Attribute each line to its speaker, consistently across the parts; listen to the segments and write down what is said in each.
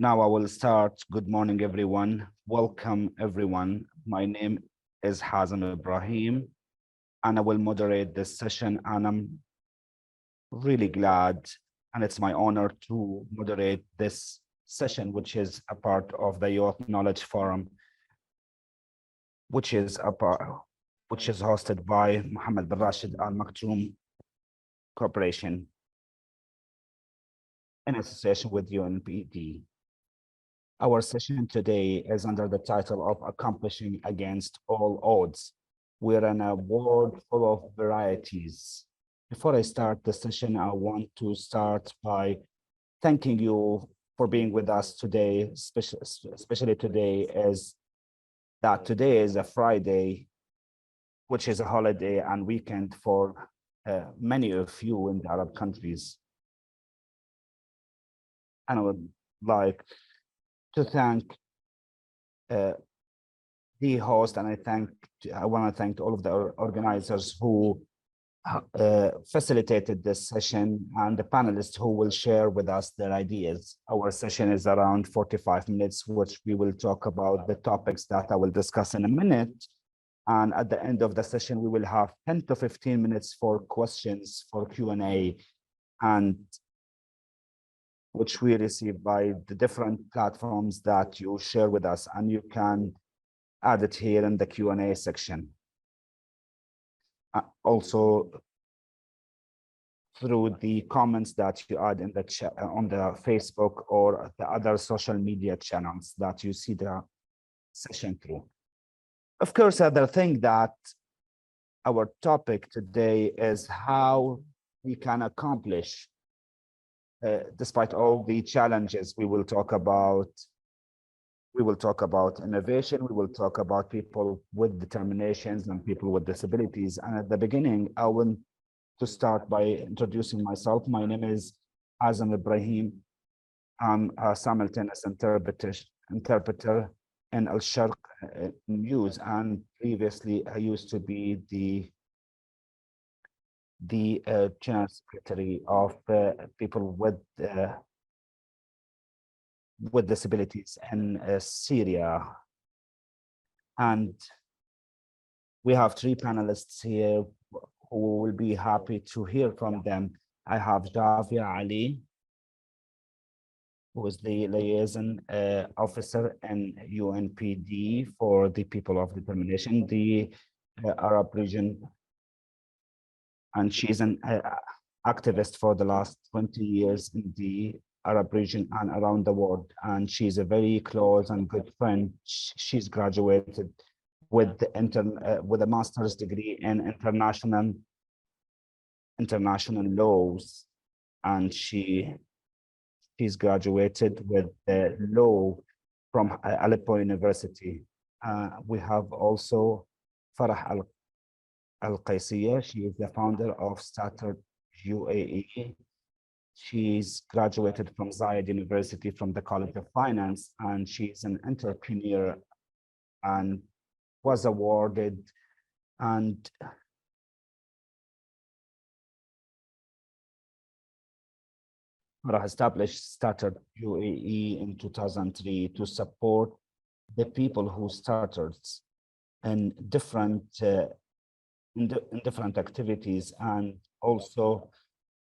Speaker 1: Now I will start. Good morning, everyone. Welcome, everyone. My name is Hazem Ibrahim, and I will moderate this session. And I'm really glad, and it's my honor to moderate this session, which is a part of the Youth Knowledge Forum, which is hosted by Mohammed bin Rashid Al Maktoum Corporation in association with UNDP. Our session today is under the title of Accomplishing Against All Odds. We're in a world full of varieties. Before I start the session, I want to start by thanking you for being with us today, especially today is a Friday, which is a holiday and weekend for many of you in the Arab countries. And I would like to thank the host, and I want to thank all of the organizers who facilitated this session and the panelists who will share with us their ideas. Our session is around 45 minutes, which we will talk about the topics that I will discuss in a minute. And at the end of the session, we will have 10 to 15 minutes for questions, for Q&A, and which we receive by the different platforms that you share with us, and you can add it here in the Q&A section. Also, through the comments that you add in the chat on the Facebook or the other social media channels that you see the session through. Of course, other thing that our topic today is how we can accomplish despite all the challenges. We will talk about innovation, we will talk about people with determinations and people with disabilities. And at the beginning, I want to start by introducing myself. My name is Hazem Ibrahim. I'm a simultaneous interpreter in Al-Sharq News, and previously I used to be the General Secretary of people with disabilities in Syria. And we have three panelists here who will be happy to hear from them. I have Chavia Ali, who is the liaison officer in UNPD for the People of Determination, the Arab region. And she's an activist for the last 20 years in the Arab region and around the world. And she's a very close and good friend. She's graduated with a master's degree in international laws, and she's graduated with law from Aleppo University. We have also Farah Al Qaissieh. She is the founder of Stutter UAE. She's graduated from Zayed University from the College of Finance, and she's an entrepreneur and was awarded and established Stutter UAE in 2003 to support the people who started in different activities, and also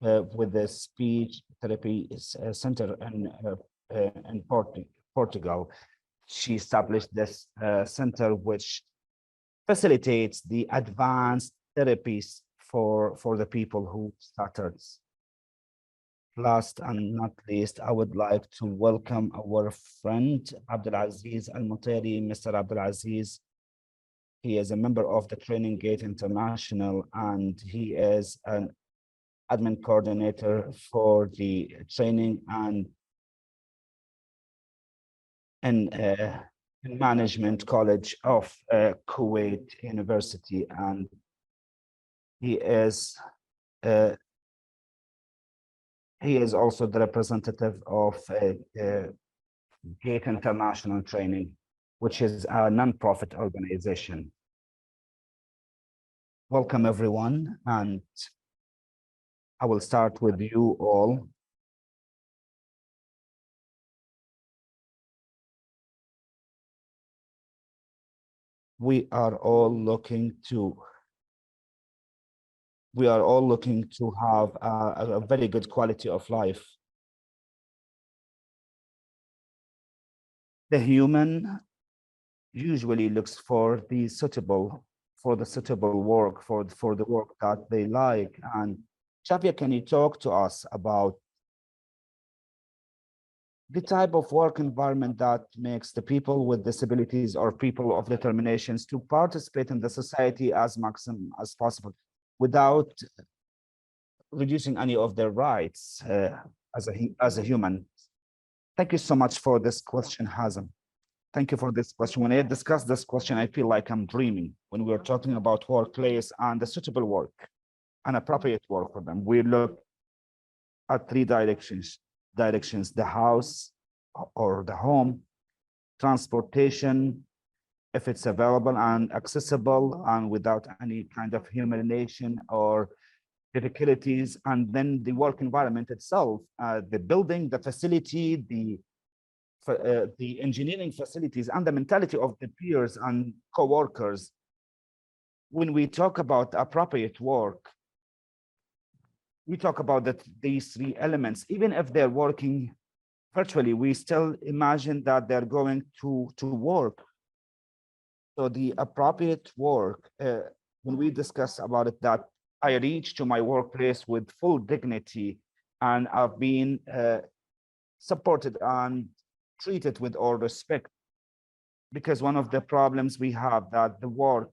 Speaker 1: with the speech therapy center in Portugal. She established this center which facilitates the advanced therapies for the people who started. Last and not least, I would like to welcome our friend Abdulaziz Al-Mutairi. Mr. Abdulaziz, he is a member of the Training Gate International, and he is an admin coordinator for the training and in Management College of Kuwait University, and he is also the representative of Gate International Training, which is a non-profit organization. Welcome, everyone, and I will start with you all. we are all looking to have a very good quality of life. The human usually looks for the suitable work, for the work that they like. And Chavia, can you talk to us about the type of work environment that makes the people with disabilities or people of determinations to participate in the society as maximum as possible without reducing any of their rights as a human? Thank you so much for this question, Hazem. Thank you for this question. When I discuss this question, I feel like I'm dreaming when we're talking about workplace and the suitable work and appropriate work for them. We look at three directions: the house or the home, transportation, if it's available and accessible and without any kind of humiliation or difficulties, and then the work environment itself, the building, the facility, the engineering facilities, and the mentality of the peers and co-workers. When we talk about appropriate work, we talk about these three elements. Even if they're working virtually, we still imagine that they're going to work. So the appropriate work, when we discuss about it, that I reach to my workplace with full dignity and I've been supported and treated with all respect. Because one of the problems we have that the work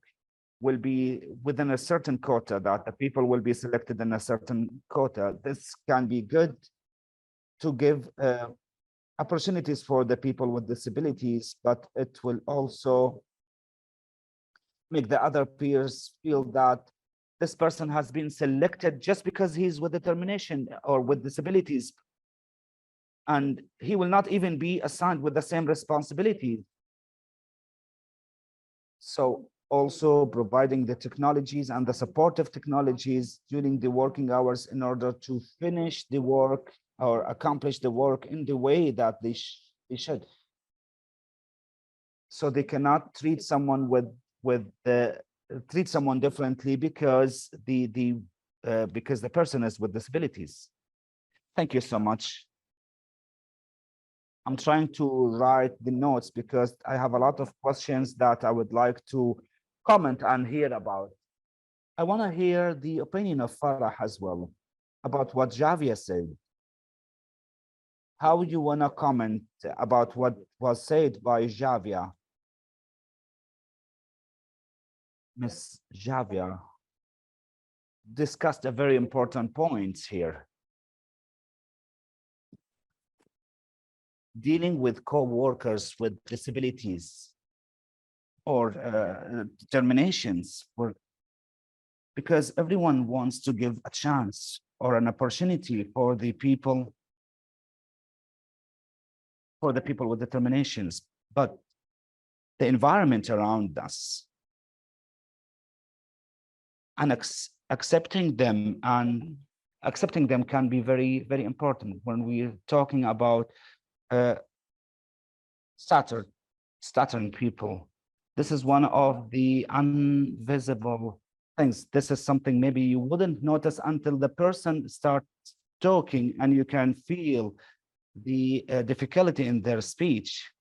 Speaker 1: will be within a certain quota, that the people will be selected in a certain quota. This can be good to give opportunities for the people with disabilities, but it will also make the other peers feel that this person has been selected just because he's with determination or with disabilities, and he will not even be assigned with the same responsibilities. So also providing the technologies and the supportive technologies during the working hours in order to finish the work or accomplish the work in the way that they should. So they cannot treat someone treat someone differently because the person is with disabilities. Thank you so much. I'm trying to write the notes because I have a lot of questions that I would like to comment and hear about. I want to hear the opinion of Farah as well about what Chavia said. How would you want to comment about what was said by Chavia? Miss Chavia discussed a very important point here. Dealing with co-workers with disabilities or determinations, because everyone wants to give a chance or an opportunity for the people with determinations, but the environment around us and accepting them can be very, very important when we're talking about stuttering people. This is one of the invisible things. This is something maybe you wouldn't notice until the person starts talking and you can feel the difficulty in their speech.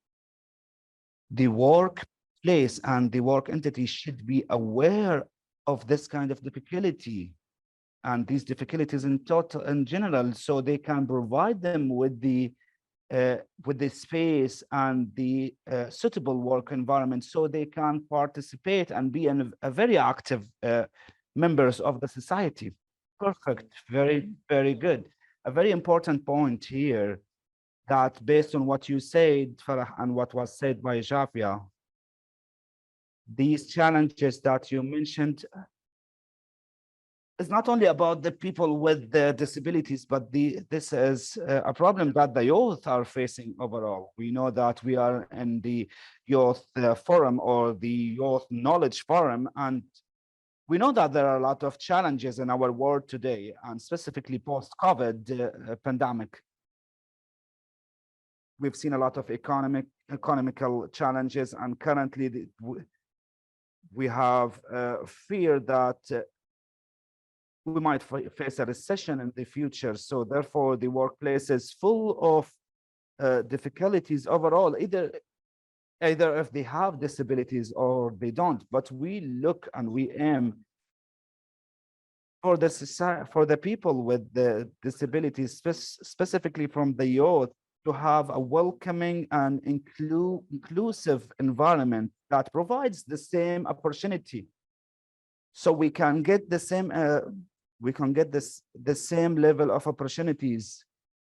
Speaker 1: The workplace and the work entity should be aware of this kind of difficulty and these difficulties in general, so they can provide them with the space and the suitable work environment so they can participate and be a very active members of the society. Perfect. Very, very good. A very important point here that based on what you said, Farah, and what was said by Chavia, these challenges that you mentioned is not only about the people with the disabilities, but this is a problem that the youth are facing overall. We know that we are in the youth forum or the youth knowledge forum, and we know that there are a lot of challenges in our world today, and specifically post-COVID pandemic. We've seen a lot of economical challenges, and currently we have fear that we might face a recession in the future. So therefore, the workplace is full of difficulties overall, either if they have disabilities or they don't. But we look and we aim for the society, for the people with the disabilities, specifically from the youth, to have a welcoming and inclusive environment that provides the same opportunity, so we can get the same the same level of opportunities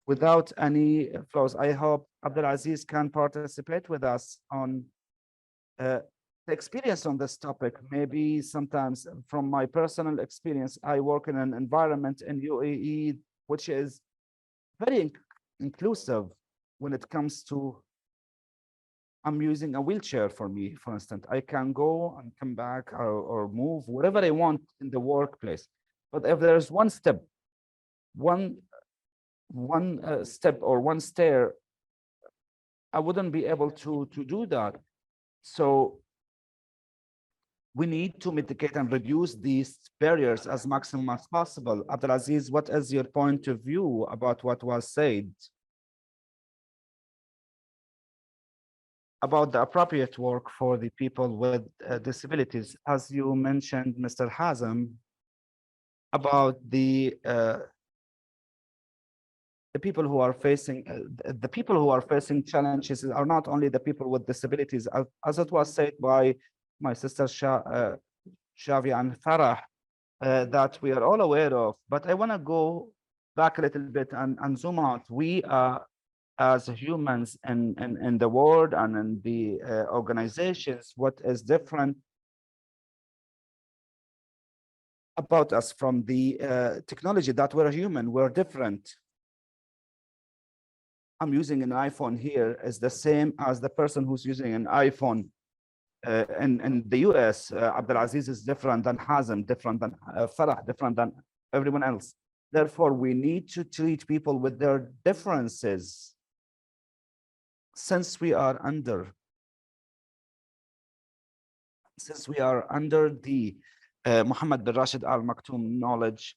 Speaker 1: without any flaws. I hope Abdulaziz can participate with us on the experience on this topic. Maybe sometimes from my personal experience, I work in an environment in UAE, which is very inclusive when it comes to, I'm using a wheelchair for me, for instance. I can go and come back or move wherever I want in the workplace. But if there's one step, one step or one stair, I wouldn't be able to do that. So we need to mitigate and reduce these barriers as maximum as possible. Abdulaziz, what is your point of view about what was said about the appropriate work for the people with disabilities? As you mentioned, Mr. Hazem, about the people who are facing challenges are not only the people with disabilities, as it was said by my sister Chavia and Farah, that we are all aware of. But I want to go back a little bit and zoom out. We are, as humans in the world and in the organizations, what is different about us from the technology, that we're human, we're different. I'm using an iPhone here is the same as the person who's using an iPhone in the US. Abdulaziz is different than Hazem, different than Farah, different than everyone else. Therefore, we need to treat people with their differences, since we are under the Muhammad bin Rashid Al Maktoum Knowledge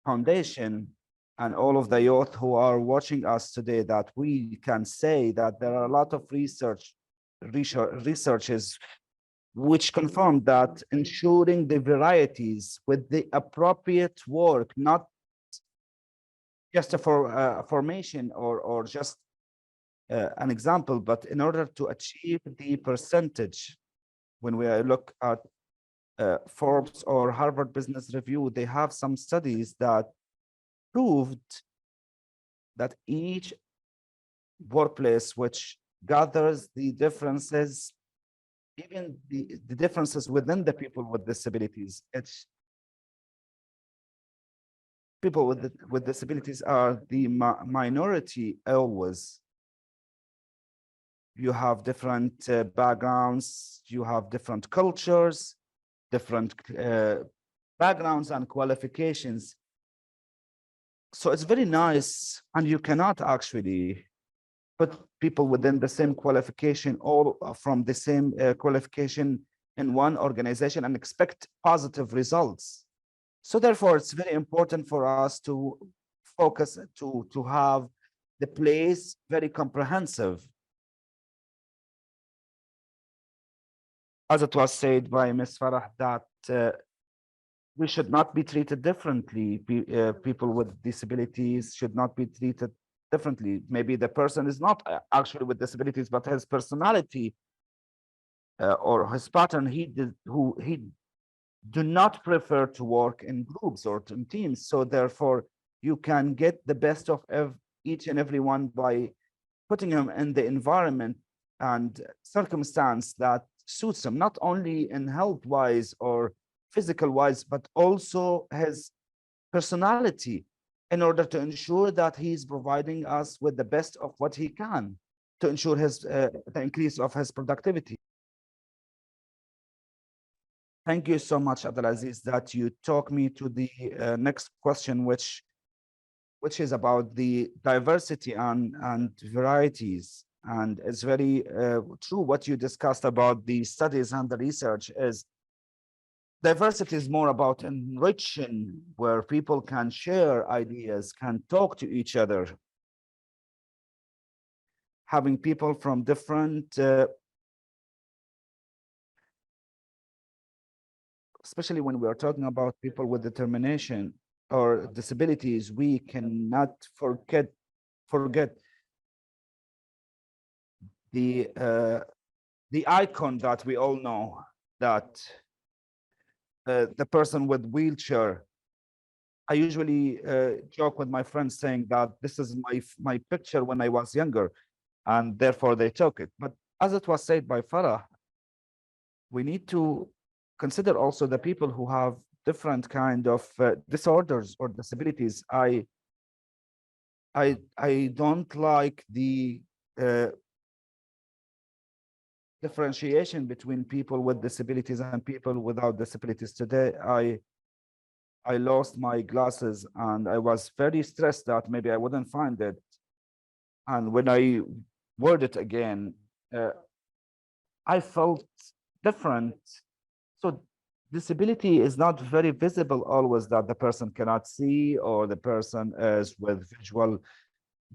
Speaker 1: Foundation, and all of the youth who are watching us today, that we can say that there are a lot of researches which confirm that ensuring the varieties with the appropriate work, not just a formation or just an example, but in order to achieve the percentage. When we look at Forbes or Harvard Business Review, they have some studies that proved that each workplace which gathers the differences, even the differences within the people with disabilities, it's people with disabilities are the minority always. You have different backgrounds, you have different cultures, different backgrounds and qualifications. So it's very nice, and you cannot actually put people within the same qualification, all from the same qualification in one organization, and expect positive results. So therefore, it's very important for us to focus, to have the place very comprehensive. As it was said by Ms. Farah, that we should not be treated differently. People with disabilities should not be treated differently. Maybe the person is not actually with disabilities, but his personality or his pattern, he do not prefer to work in groups or in teams. So therefore, you can get the best of each and every one by putting him in the environment and circumstance that suits him, not only in health-wise or physical-wise, but also his personality, in order to ensure that he's providing us with the best of what he can to ensure his the increase of his productivity. Thank you so much, Abdulaziz, that you took me to the next question, which is about the diversity and varieties. And it's very true what you discussed about the studies and the research is diversity is more about enriching, where people can share ideas, can talk to each other. Having people from different, especially when we are talking about people with determination or disabilities, we cannot forget the icon that we all know, that the person with wheelchair. I usually joke with my friends saying that this is my picture when I was younger, and therefore they took it. But as it was said by Farah, we need to consider also the people who have different kind of disorders or disabilities. I don't like the differentiation between people with disabilities and people without disabilities. Today, I lost my glasses and I was very stressed that maybe I wouldn't find it. And when I word it again, I felt different. So disability is not very visible always, that the person cannot see or the person is with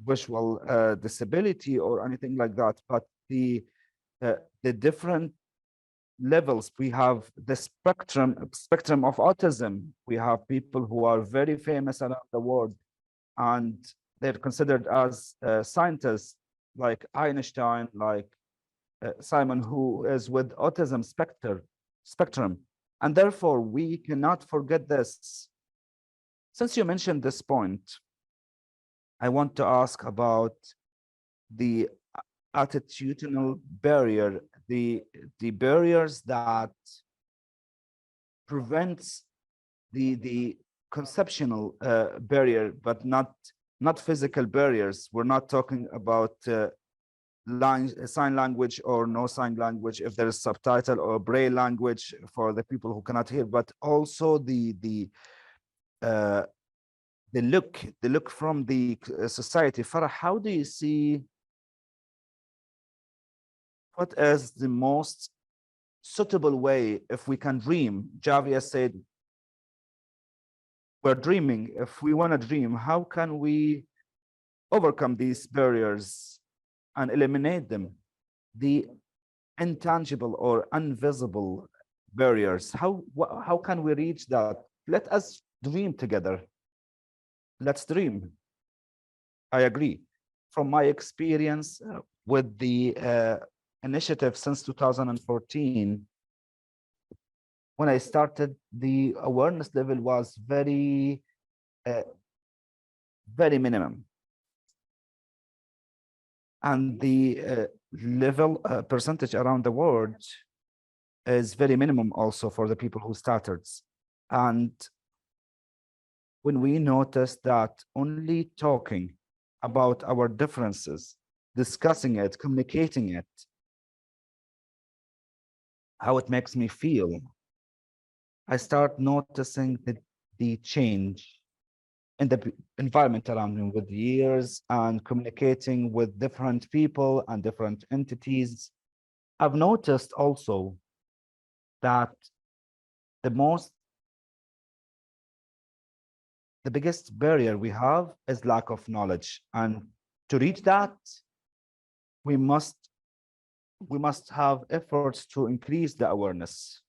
Speaker 1: visual disability or anything like that. But the different levels, we have the spectrum of autism. We have people who are very famous around the world and they're considered as scientists, like Einstein, like Simon, who is with autism spectrum. And therefore, we cannot forget this. Since you mentioned this point, I want to ask about the attitudinal barrier, the barriers that prevents the conceptual barrier, but not physical barriers. We're not talking about sign language or no sign language, if there is subtitle, or braille language for the people who cannot hear, but also the look from the society. Farah, how do you see, what is the most suitable way if we can dream? Chavia said, we're dreaming. If we want to dream, how can we overcome these barriers and eliminate them? The intangible or invisible barriers. How can we reach that? Let us dream together. Let's dream. I agree. From my experience with the initiative since 2014, when I started, the awareness level was very minimum. And the level percentage around the world is very minimum also for the people who started. And when we noticed that only talking about our differences, discussing it, communicating it, how it makes me feel, I start noticing the change in the environment around me with years and communicating with different people and different entities. I've noticed also that the biggest barrier we have is lack of knowledge. And to reach that, we must have efforts to increase the awareness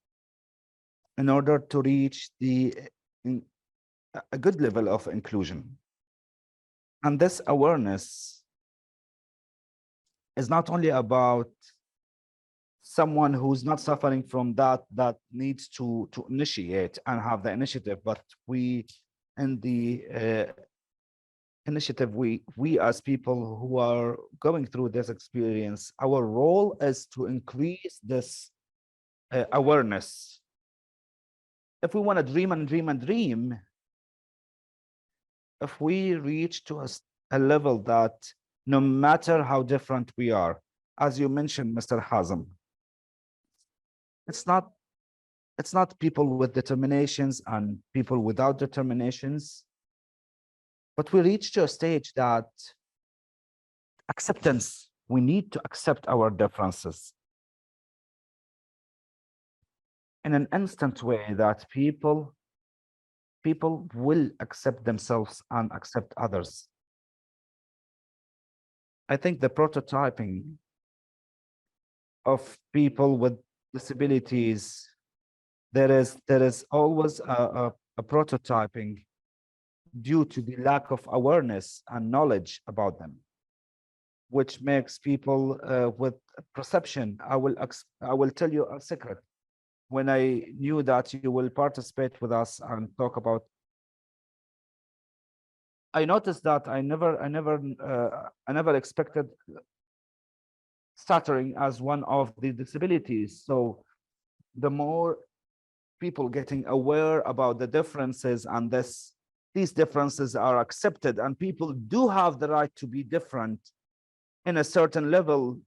Speaker 1: in order to reach a good level of inclusion. And this awareness is not only about someone who's not suffering from that needs to initiate and have the initiative, but we in the initiative, we as people who are going through this experience, our role is to increase this awareness. If we want to dream and dream and dream, if we reach to a level that no matter how different we are, as you mentioned, Mr. Hazem, it's not people with determinations and people without determinations, but we reach to a stage that acceptance we need to accept our differences in an instant way that people will accept themselves and accept others. I think the prototyping of people with disabilities, there is always a prototyping due to the lack of awareness and knowledge about them, which makes people with perception. I will tell you a secret. When I knew that you will participate with us and talk about, I noticed that I never expected stuttering as one of the disabilities. So the more people getting aware about the differences, and these differences are accepted, and people do have the right to be different in a certain level,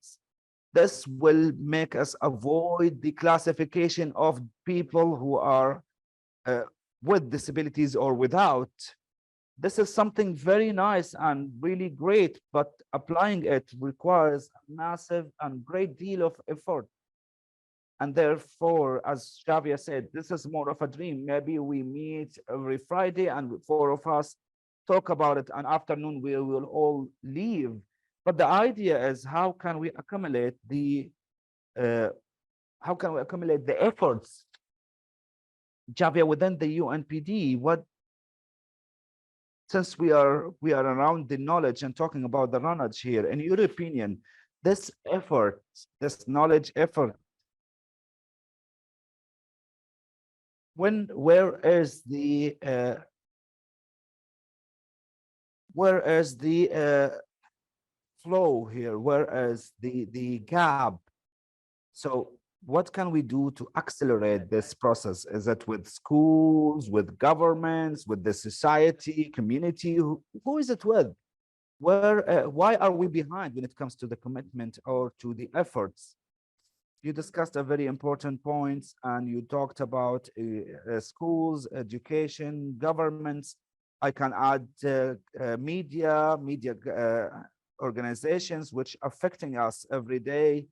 Speaker 1: this will make us avoid the classification of people who are with disabilities or without. This is something very nice and really great, but applying it requires a massive and great deal of effort. And therefore, as Chavia said, this is more of a dream. Maybe we meet every Friday and 4 of us talk about it, and afternoon we will all leave. But the idea is how can we accumulate the efforts, Chavia, within the UNPD? Since we are around the knowledge and talking about the knowledge here, in your opinion, this effort, this knowledge effort, where is the flow here? Where is the gap? So what can we do to accelerate this process? Is it with schools, with governments, with the society, community? Who is it with? Why are we behind when it comes to the commitment or to the efforts? You discussed a very important point, and you talked about schools, education, governments. I can add media organizations, which are affecting us every day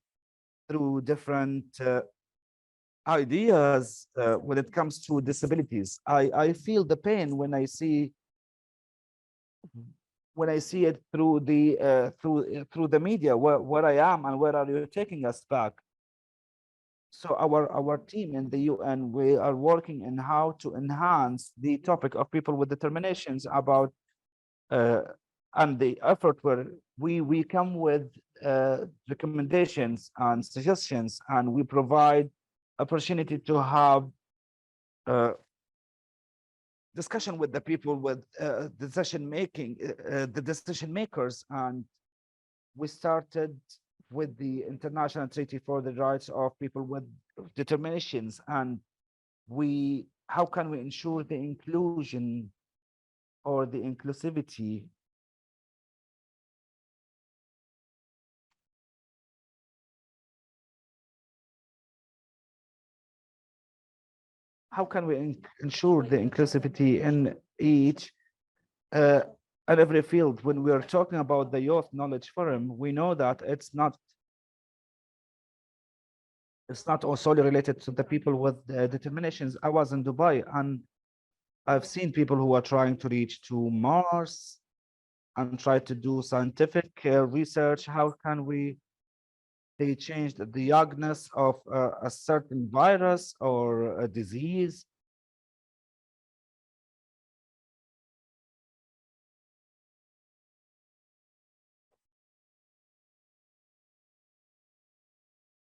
Speaker 1: through different ideas when it comes to disabilities. I feel the pain when I see it through the through the media, where I am and where are you taking us back. So our team in the UN, we are working in how to enhance the topic of people with determinations about and the effort where we come with recommendations and suggestions, and we provide opportunity to have discussion with the people with decision making, the decision makers. And we started with the International Treaty for the Rights of People with Determinations, and how can we ensure the inclusion or the inclusivity how can we ensure the inclusivity in each at every field? When we are talking about the Youth Knowledge Forum, we know that it's not solely related to the people with determinations. I was in Dubai, and I've seen people who are trying to reach to Mars and try to do scientific research. How can they change the diagnosis of a certain virus or a disease?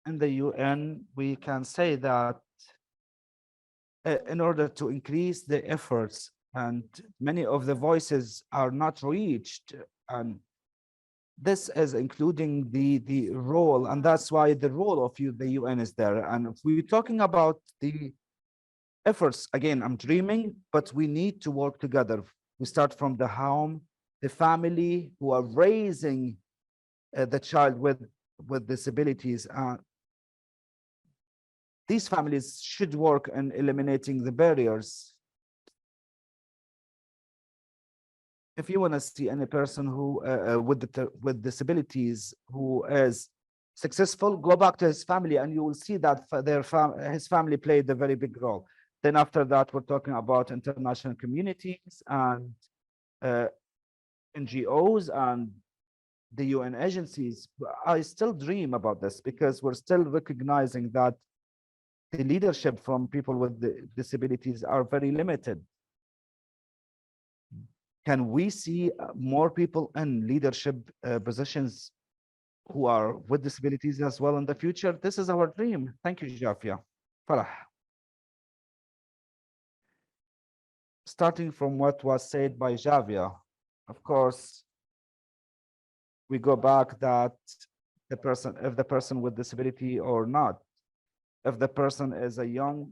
Speaker 1: In the UN, we can say that in order to increase the efforts, and many of the voices are not reached, and this is including the role, and that's why the role of the UN is there. And if we're talking about the efforts, again, I'm dreaming, but we need to work together. We start from the home, the family who are raising the child with disabilities. These families should work in eliminating the barriers if you want to see any person who with disabilities who is successful, go back to his family and you will see that his family played a very big role. Then after that, we're talking about international communities and uh, NGOs and the UN agencies. I still dream about this because we're still recognizing that the leadership from people with disabilities are very limited. Can we see more people in leadership positions who are with disabilities as well in the future? This is our dream. Thank you, Jafia. Farah. Starting from what was said by Javia, of course, we go back that if the person with disability or not, if the person is a young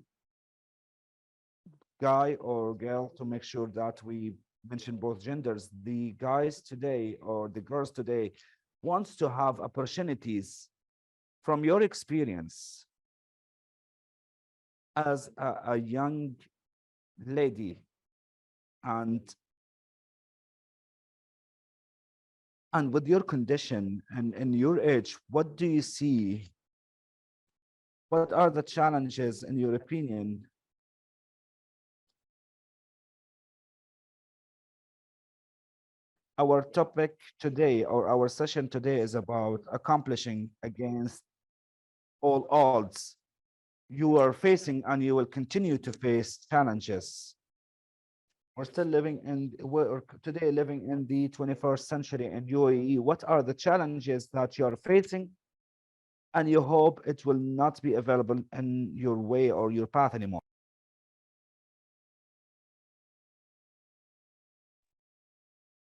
Speaker 1: guy or girl, to make sure that we mention both genders, the guys today or the girls today wants to have opportunities. From your experience as a young lady and with your condition and your age, what do you see? What are the challenges in your opinion? Our topic today or our session today is about accomplishing against all odds. You are facing and you will continue to face challenges. We're still we're today living in the 21st century in UAE. What are the challenges that you're facing? And you hope it will not be available in your way or your path anymore.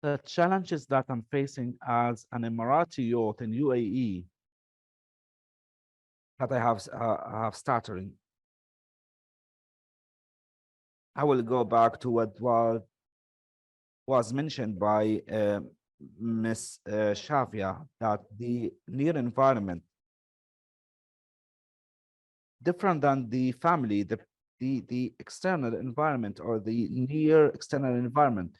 Speaker 1: The challenges that I'm facing as an Emirati youth in UAE that I have stuttering. I will go back to what was mentioned by Miss Shavia, that the near environment, different than the family, the external environment or the near external environment,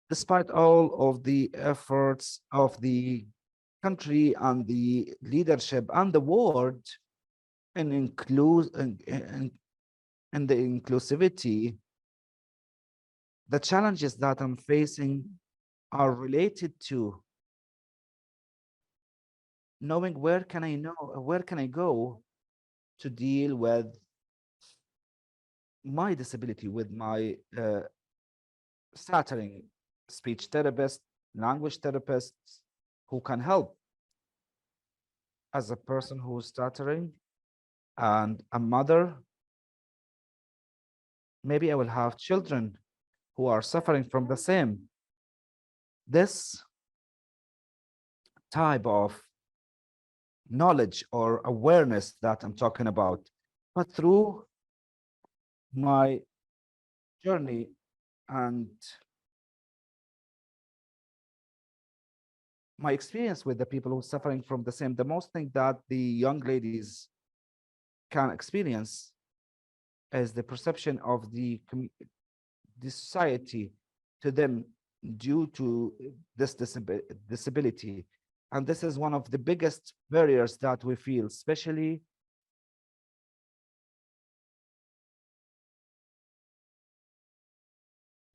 Speaker 1: despite all of the efforts of the country and the leadership and the world and the inclusivity, the challenges that I'm facing are related to knowing where can I go to deal with my disability, with my stuttering, speech therapist, language therapists who can help. As a person who's stuttering and a mother, maybe I will have children who are suffering from the same. This type of knowledge or awareness that I'm talking about, but through my journey and my experience with the people who are suffering from the same, the most thing that the young ladies can experience is the perception of the society to them due to this disability. And this is one of the biggest barriers that we feel, especially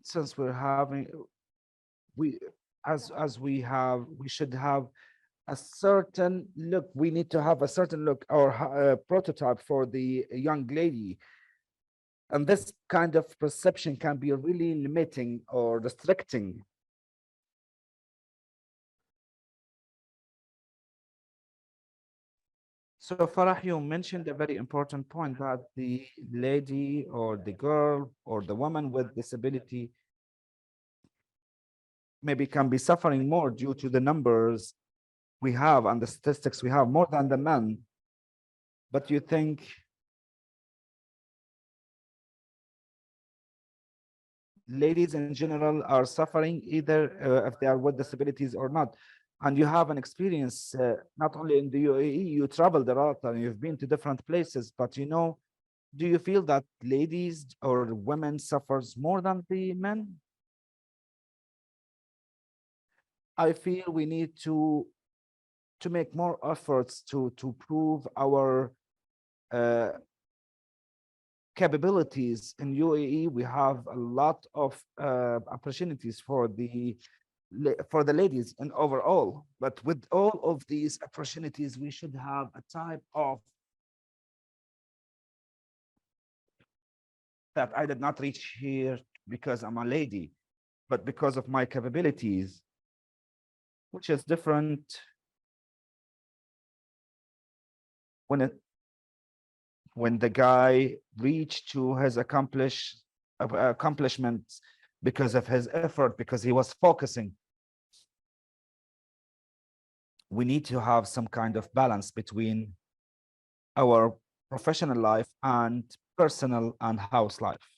Speaker 1: since we're having, we should have a certain look. We need to have a certain look or prototype for the young lady. And this kind of perception can be really limiting or restricting. So Farah, you mentioned a very important point that the lady or the girl or the woman with disability maybe can be suffering more due to the numbers we have and the statistics we have more than the men. But you think ladies in general are suffering either if they are with disabilities or not? And you have an experience not only in the UAE, you traveled a lot and you've been to different places, but do you feel that ladies or women suffers more than the men? I feel we need to make more efforts to prove our capabilities. In UAE. We have a lot of opportunities for the ladies and overall, but with all of these opportunities, we should have a type of that I did not reach here because I'm a lady, but because of my capabilities, which is different when the guy reached to his accomplishments because of his effort, because he was focusing. We need to have some kind of balance between our professional life and personal and house life.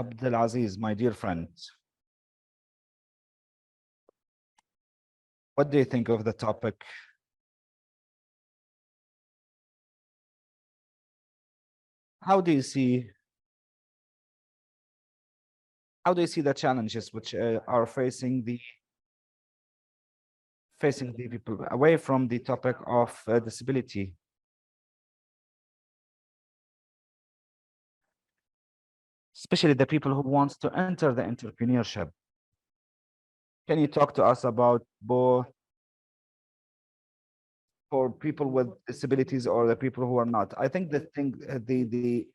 Speaker 1: Abdulaziz, my dear friend, what do you think of the topic? How do you see the challenges which are facing the people away from the topic of disability? Especially the people who wants to enter the entrepreneurship. Can you talk to us about both for people with disabilities or the people who are not? I think the thing, the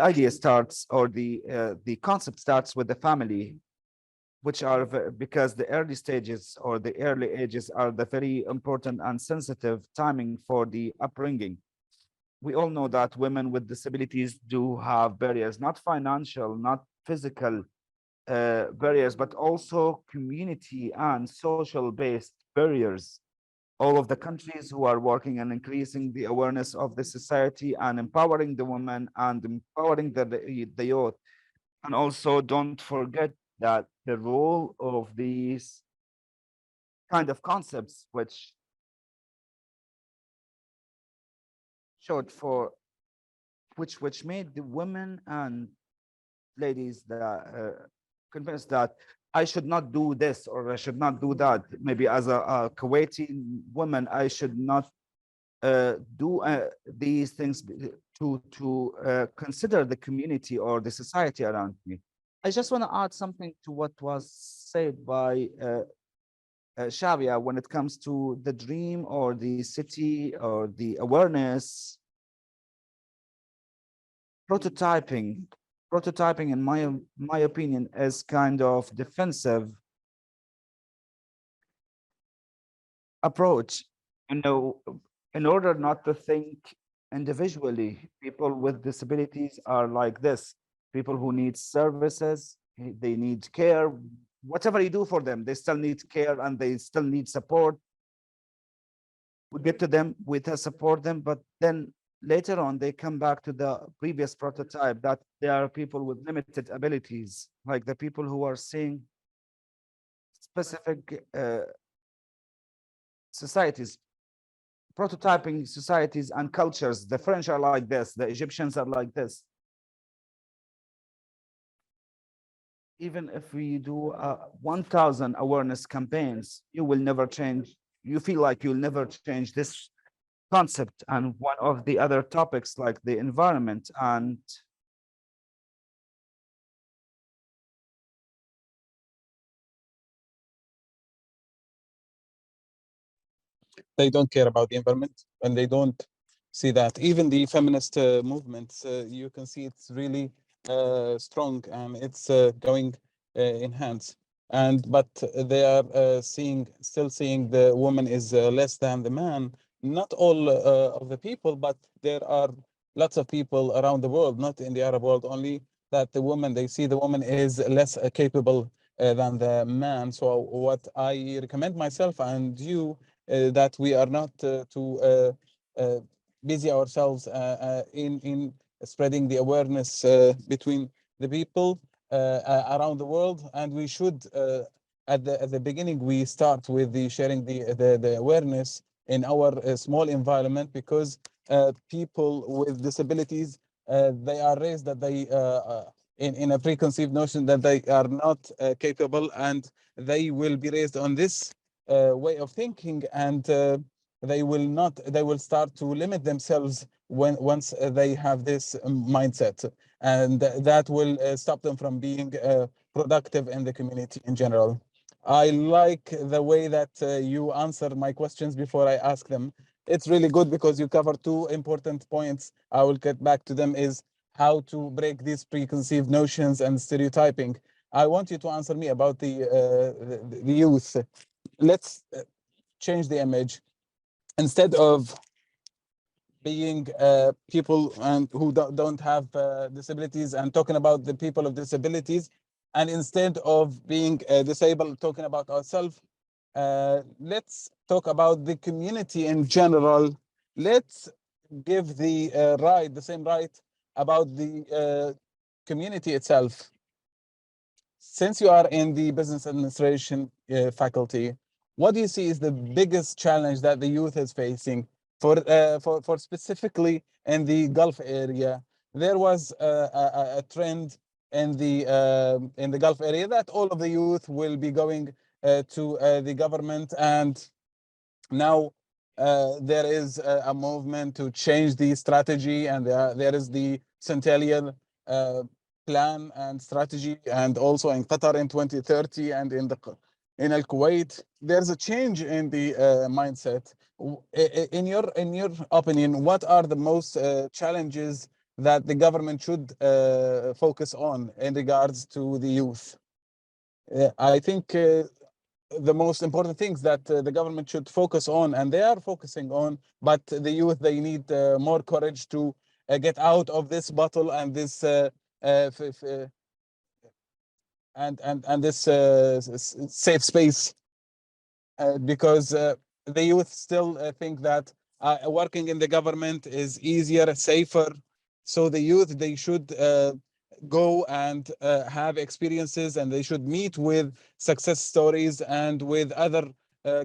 Speaker 1: idea starts, or the concept starts with the family, which are because the early stages or the early ages are the very important and sensitive timing for the upbringing. We all know that women with disabilities do have barriers, not financial, not physical barriers, but also community and social based barriers. All of the countries who are working on increasing the awareness of the society and empowering the women and empowering the youth. And also don't forget that the role of these kind of concepts, which showed for which made the women and ladies that convinced that I should not do this or I should not do that. Maybe as a Kuwaiti woman, I should not do these things to consider the community or the society around me. I just want to add something to what was said by Chavia when it comes to the dream or the city or the awareness. Prototyping in my opinion is kind of defensive approach. In order not to think individually, people with disabilities are like this. People who need services, they need care. Whatever you do for them, they still need care and they still need support. We get to them, we support them, but then later on they come back to the previous prototype that there are people with limited abilities, like the people who are seeing specific societies, prototyping societies and cultures. The French are like this, the Egyptians are like this. Even if we do 1,000 awareness campaigns, you will never change. You feel like you'll never change this concept. And one of the other topics like the environment and
Speaker 2: they don't care about the environment, and they don't see that. Even the feminist movements, you can see it's really strong, and it's going in hands. But they are still seeing the woman is less than the man. Not all of the people, but there are lots of people around the world, not in the Arab world only, that the woman, they see the woman is less capable than the man. So what I recommend myself and you, that we are not too busy ourselves in spreading the awareness between the people around the world, and we should at the beginning we start with the sharing the awareness in our small environment, because people with disabilities they are raised that they in a preconceived notion that they are not capable, and they will be raised on this way of thinking, and they will start to limit themselves once they have this mindset, and that will stop them from being productive in the community in general. I like the way that you answer my questions before I ask them. It's really good because you cover two important points. I will get back to them, is how to break these preconceived notions and stereotyping. I want you to answer me about the youth. Let's change the image. Instead of being people and who don't have disabilities and talking about the people of disabilities, and instead of being disabled, talking about ourselves, let's talk about the community in general. Let's give the same right about the community itself. Since you are in the business administration faculty, what do you see is the biggest challenge that the youth is facing for specifically in the Gulf area? There was a trend in the Gulf area that all of the youth will be going to the government, and now there is a movement to change the strategy, and there is the centennial plan and strategy, and also in Qatar in 2030, and in Al Kuwait, there's a change in the mindset. In your opinion, what are the most challenges that the government should focus on in regards to the youth? I think the most important things that the government should focus on, and they are focusing on, but the youth, they need more courage to get out of this bottle and this and this safe space, because the youth still think that working in the government is easier, safer. So the youth, they should go and have experiences, and they should meet with success stories and with other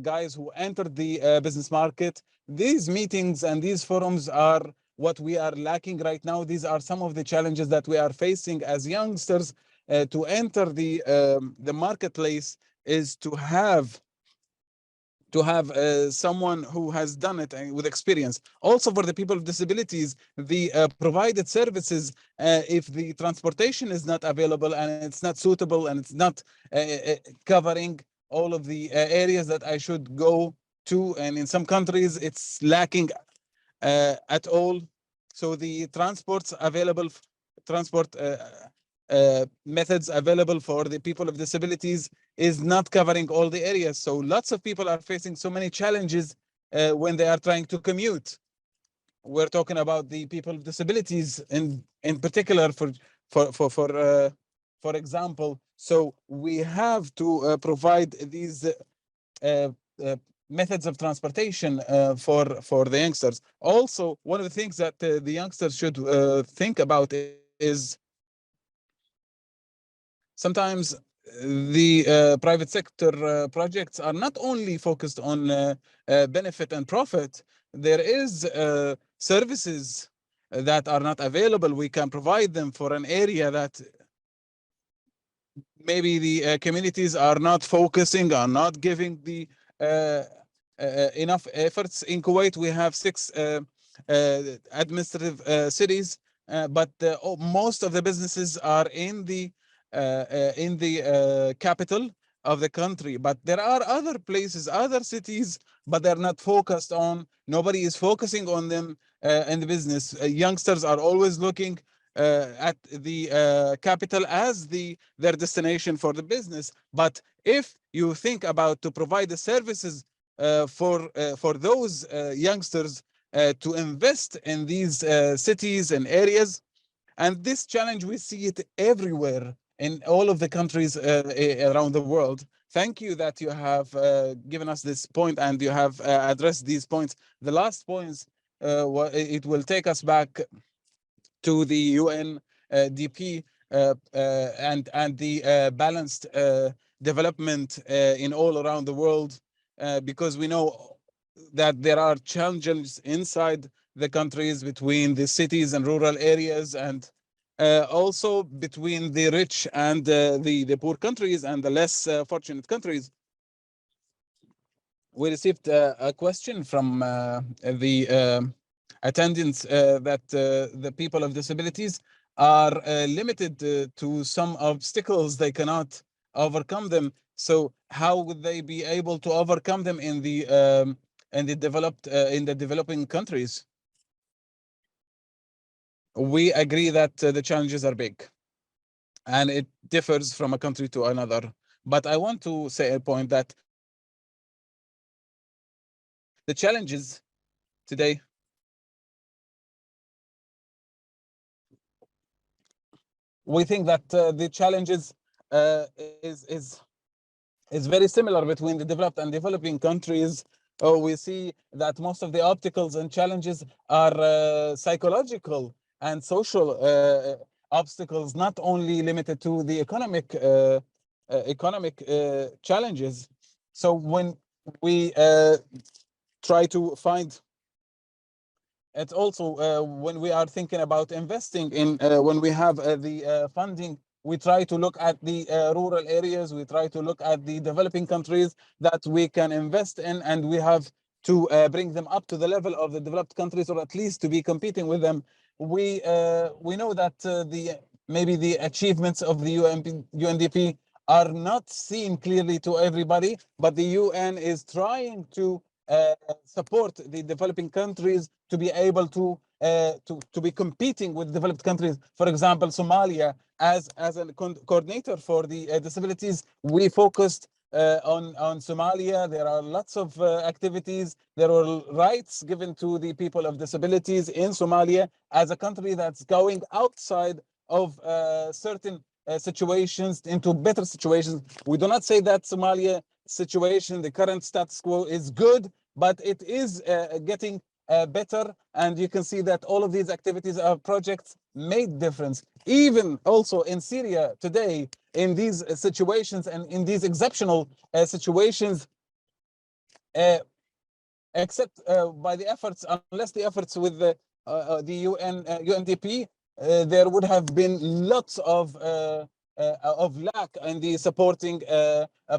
Speaker 2: guys who entered the business market. These meetings and these forums are what we are lacking right now. These are some of the challenges that we are facing as youngsters to enter the marketplace, is to have someone who has done it and with experience. Also, for the people with disabilities, the provided services, if the transportation is not available and it's not suitable and it's not covering all of the areas that I should go to, and in some countries it's lacking at all. So the transport methods available for the people of disabilities is not covering all the areas. So lots of people are facing so many challenges when they are trying to commute. We're talking about the people with disabilities in particular, for example. So we have to provide these uh, methods of transportation for the youngsters. Also, one of the things that the youngsters should think about is sometimes the private sector projects are not only focused on benefit and profit. There is services that are not available. We can provide them for an area that maybe the communities are not focusing, are not giving the enough efforts. In Kuwait, we have 6 administrative cities, but most of the businesses are in the capital of the country. But there are other places, other cities, but they're not focused on. Nobody is focusing on them in the business. Youngsters are always looking at the capital as their destination for the business. But if you think about to provide the services for those youngsters to invest in these cities and areas, and this challenge, we see it everywhere in all of the countries around the world. Thank you that you have given us this point, and you have addressed these points. The last points, it will take us back to the UNDP and the balanced development in all around the world, because we know that there are challenges inside the countries between the cities and rural areas, and Also between the rich and the poor countries and the less fortunate countries. We received a question from the attendants that the people of disabilities are limited to some obstacles. They cannot overcome them. So how would they be able to overcome them in the developing countries? We agree that the challenges are big, and it differs from a country to another. But I want to say a point that the challenges today we think that the challenges is very similar between the developed and developing countries. We see that most of the obstacles and challenges are psychological and social obstacles, not only limited to the economic challenges. So when we try to find, it's also when we are thinking about investing in, when we have the funding, we try to look at the rural areas, we try to look at the developing countries that we can invest in, and we have to bring them up to the level of the developed countries, or at least to be competing with them. We know that maybe the achievements of the UNDP are not seen clearly to everybody, but the UN is trying to support the developing countries to be able to be competing with developed countries. For example, Somalia, as a coordinator for the disabilities, we focused on Somalia. There are lots of activities. There are rights given to the people of disabilities in Somalia as a country that's going outside of certain situations into better situations. We do not say that Somalia situation, the current status quo, is good, but it is getting better, and you can see that all of these activities are projects made difference. Even also in Syria today, in these situations and in these exceptional situations, except by the efforts, unless the efforts with the UNDP, there would have been lots of lack in the supporting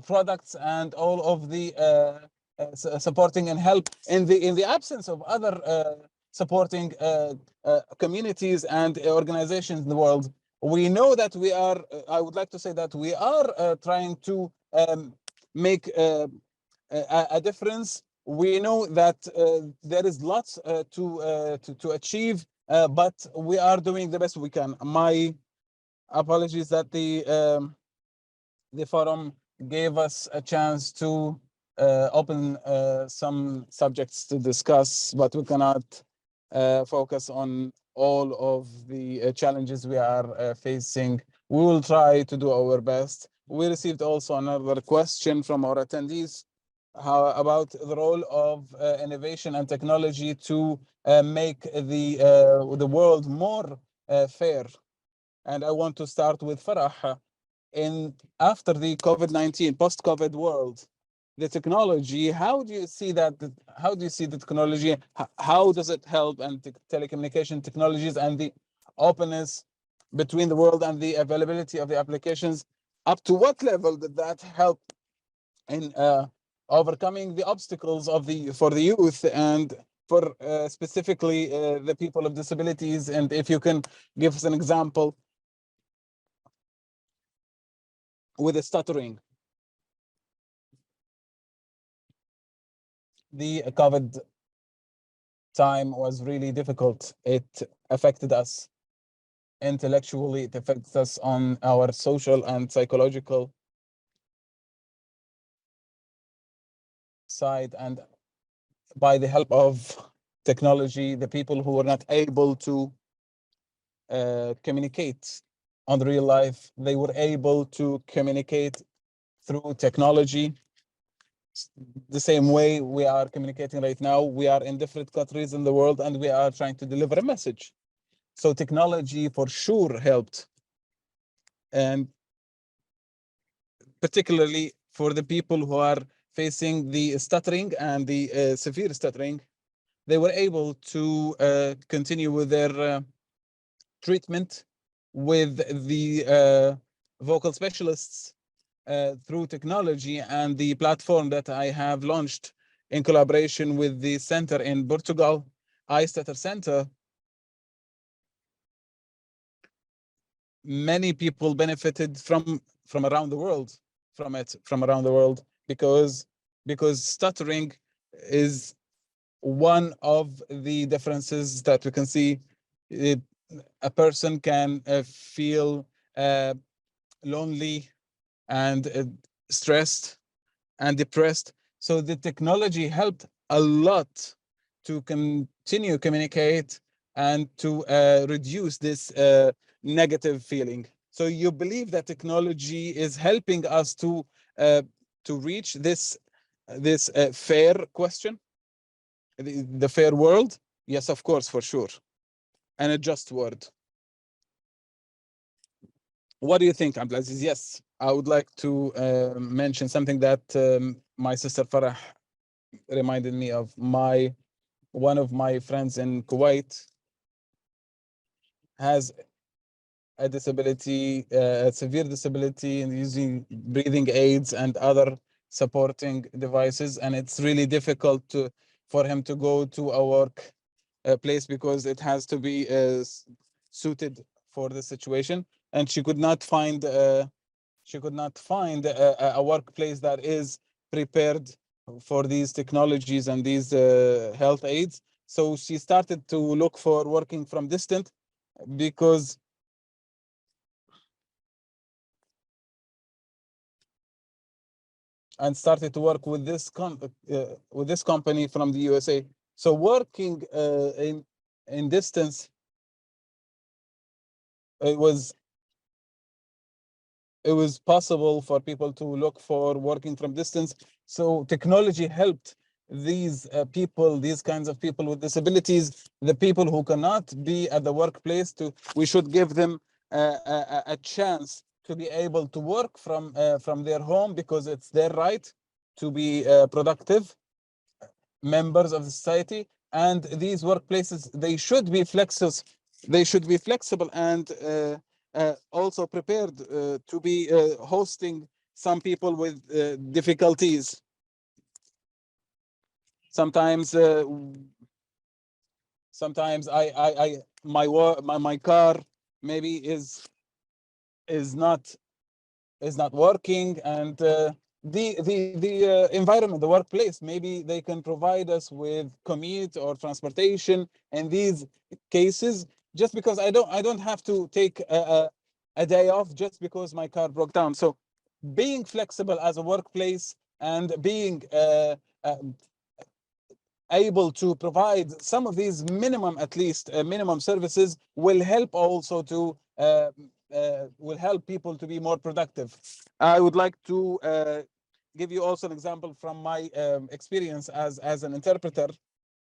Speaker 2: products and all of the supporting and help in the absence of other supporting communities and organizations in the world. We know that we are, I would like to say that we are trying to make a difference. We know that there is lots to achieve, but we are doing the best we can. My apologies that the forum gave us a chance to open some subjects to discuss, but we cannot focus on all of the challenges we are facing. We will try to do our best. We received also another question from our attendees about the role of innovation and technology to make the world more fair. And I want to start with Farah. After the COVID-19, post-COVID world, the technology, how do you see that? How do you see the technology? How does it help, and telecommunication technologies and the openness between the world and the availability of the applications? Up to what level did that help in overcoming the obstacles of for the youth and for specifically the people of disabilities? And if you can give us an example with the stuttering. The COVID time was really difficult. It affected us intellectually, it affects us on our social and psychological side, and by the help of technology, the people who were not able to communicate on the real life, they were able to communicate through technology. The same way we are communicating right now. We are in different countries in the world and we are trying to deliver a message. So technology for sure helped, and particularly for the people who are facing the stuttering and the severe stuttering, they were able to continue with their treatment with the vocal specialists through technology and the platform that I have launched in collaboration with the center in Portugal, Stutter Center. Many people benefited from around the world, from around the world, because stuttering is one of the differences that we can see. A person can feel lonely and stressed and depressed. So the technology helped a lot to continue communicate and to reduce this negative feeling. So you believe that technology is helping us to reach this fair question, the fair world? Yes, of course, for sure, and a just word. What do you think, Abdulaziz? Yes, I would like to mention something that my sister Farah reminded me of. One of my friends in Kuwait has a disability, a severe disability, and using breathing aids and other supporting devices, and it's really difficult for him to go to a work place because it has to be suited for the situation, and she could not find a workplace that is prepared for these technologies and these health aids. So she started to look for working from distant because and started to work with this company from the USA. So working in distance, it was possible for people to look for working from distance. So technology helped these people, these kinds of people with disabilities, the people who cannot be at the workplace. We should give them a chance to be able to work from their home, because it's their right to be productive members of the society. And these workplaces, they should be flexible and also prepared to be hosting some people with difficulties. Sometimes my car maybe is not working, and the environment, the workplace, maybe they can provide us with commute or transportation in these cases, just because I don't have to take a day off just because my car broke down. So being flexible as a workplace and being able to provide some of these at least minimum services will help also to will help people to be more productive. I would like to give you also an example from my experience as an interpreter.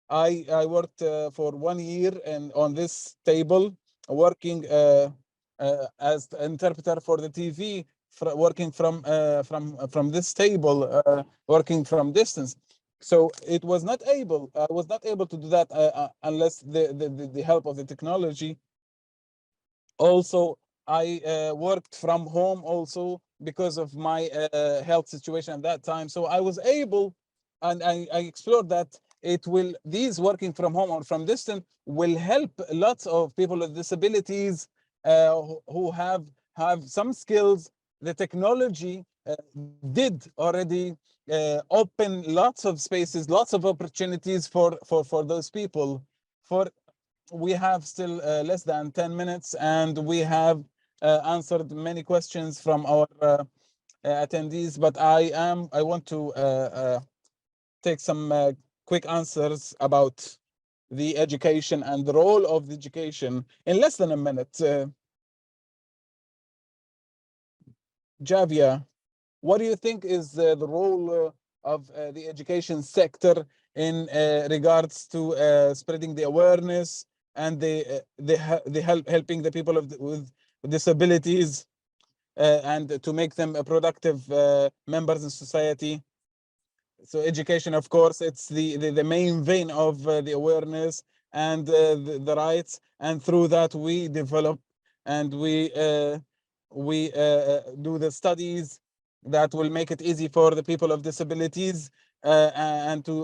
Speaker 2: I worked for 1 year on this table, working as the interpreter for the TV, working from this table, working from distance. So I was not able to do that unless the help of the technology. Also, I worked from home also because of my health situation at that time. So I was able, and I explored that these working from home or from distance will help lots of people with disabilities who have some skills. The technology did already open lots of spaces, lots of opportunities for those people. We have still less than 10 minutes, and we have answered many questions from our attendees, but I want to take some quick answers about the education and the role of the education in less than a minute. Chavia, what do you think is the role of the education sector in regards to spreading the awareness and helping the people with disabilities and to make them productive members in society? So education, of course, it's the main vein of the awareness and the rights, and through that we develop and we do the studies that will make it easy for the people of disabilities, and to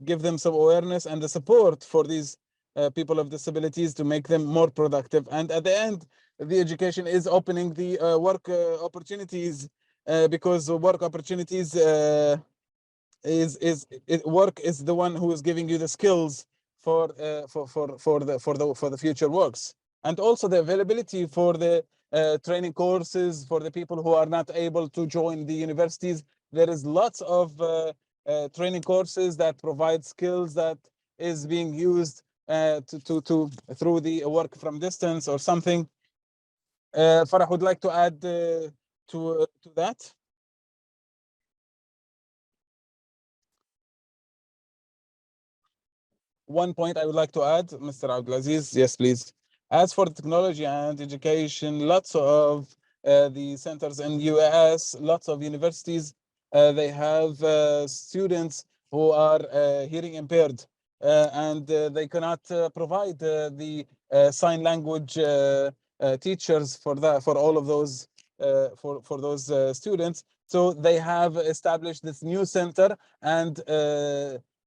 Speaker 2: give them some awareness and the support for these people of disabilities to make them more productive. And at the end, the education is opening the work opportunities, because work opportunities work is the one who is giving you the skills for the future works, and also the availability for the training courses for the people who are not able to join the universities. There is lots of training courses that provide skills that is being used to through the work from distance or something. Farah would like to add to that. One point I would like to add, Mr. Abdulaziz, yes, please. As for technology and education, lots of the centers in US, lots of universities, they have students who are hearing impaired, and they cannot provide the sign language teachers for that, for all of those for those students. So they have established this new center, and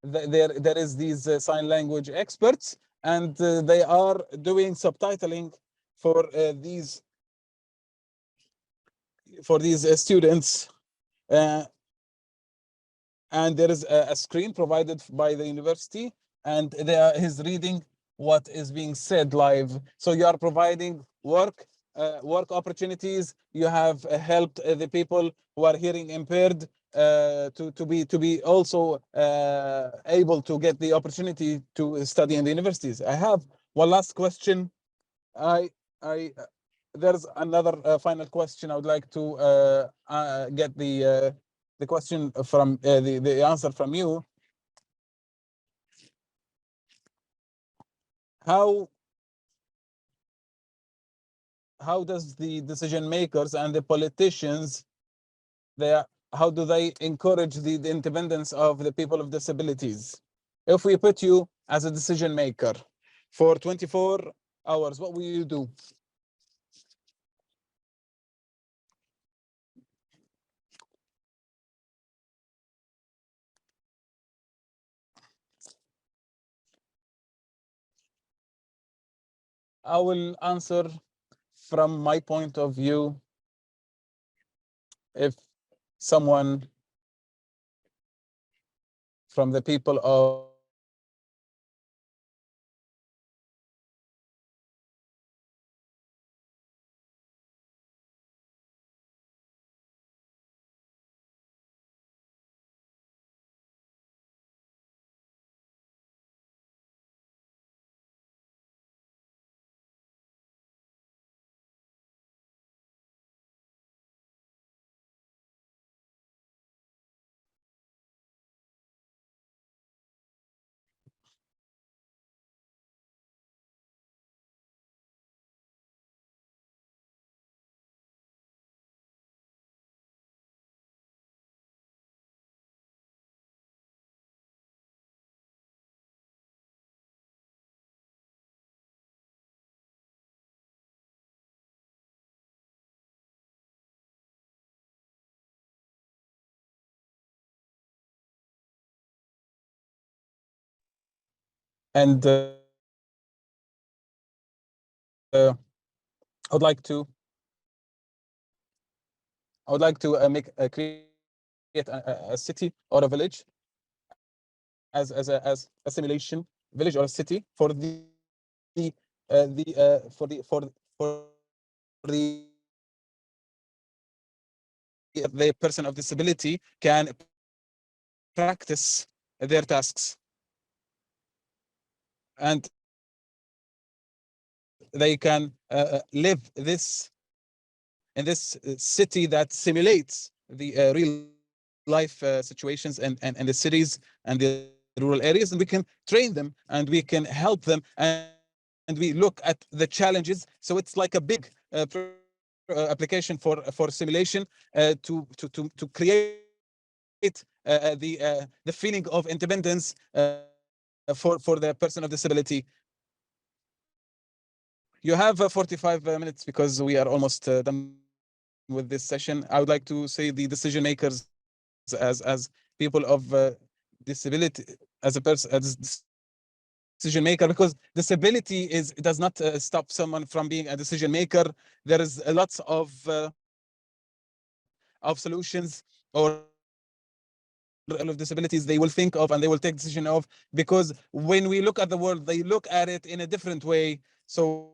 Speaker 2: there is these sign language experts, and they are doing subtitling for these students, uh, and there is a screen provided by the university, and he's reading what is being said live. So you are providing work opportunities. You have helped the people who are hearing impaired to be also able to get the opportunity to study in the universities. I have one last question. I there's another final question. I would like to get the question from the answer from you. How does the decision makers and the politicians, they how do they encourage the independence of the people of disabilities? If we put you as a decision maker for 24 hours, what will you do? I will answer from my point of view. If someone from the people of and I would like to make create a city or a village as a simulation village or a city for the person of disability can practice their tasks, and they can live this in this city that simulates the real life situations and the cities and the rural areas, and we can train them and we can help them, and we look at the challenges. So it's like a big application for simulation to create the feeling of independence for the person of disability. you have 45 minutes because we are almost done with this session. I would like to say the decision makers as people of disability, as a person, as decision maker, because disability does not stop someone from being a decision maker. There is lots of solutions or of disabilities they will think of and they will take decision of, because when we look at the world, they look at it in a different way. So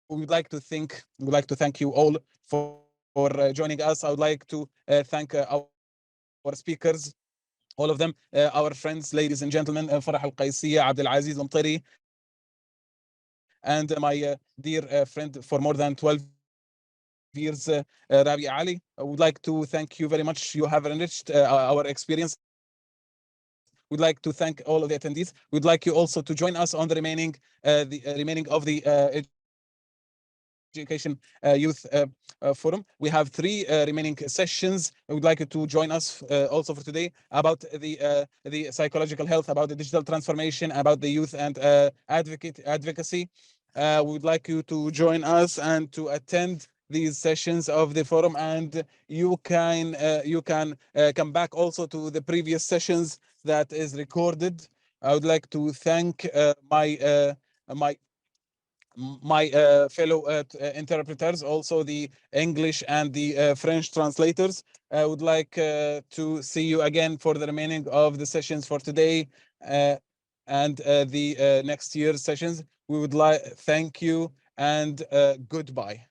Speaker 2: we'd like to thank you all for joining us. I would like to thank our speakers, all of them, our friends, ladies and gentlemen, Farah Al Qaissieh, Abdulaziz Al-Mutairi, and my dear friend for more than 12 years, Rabia Ali. I would like to thank you very much. You have enriched our experience. We'd like to thank all of the attendees. We'd like you also to join us on the remaining of the Education Youth Forum. We have 3 remaining sessions. I would like you to join us also for today about the psychological health, about the digital transformation, about the youth and advocacy. We would like you to join us and to attend these sessions of the forum, and you can come back also to the previous sessions that is recorded. I would like to thank my fellow interpreters, also the English and the French translators. I would like to see you again for the remaining of the sessions for today and the next year's sessions. We would like thank you and goodbye.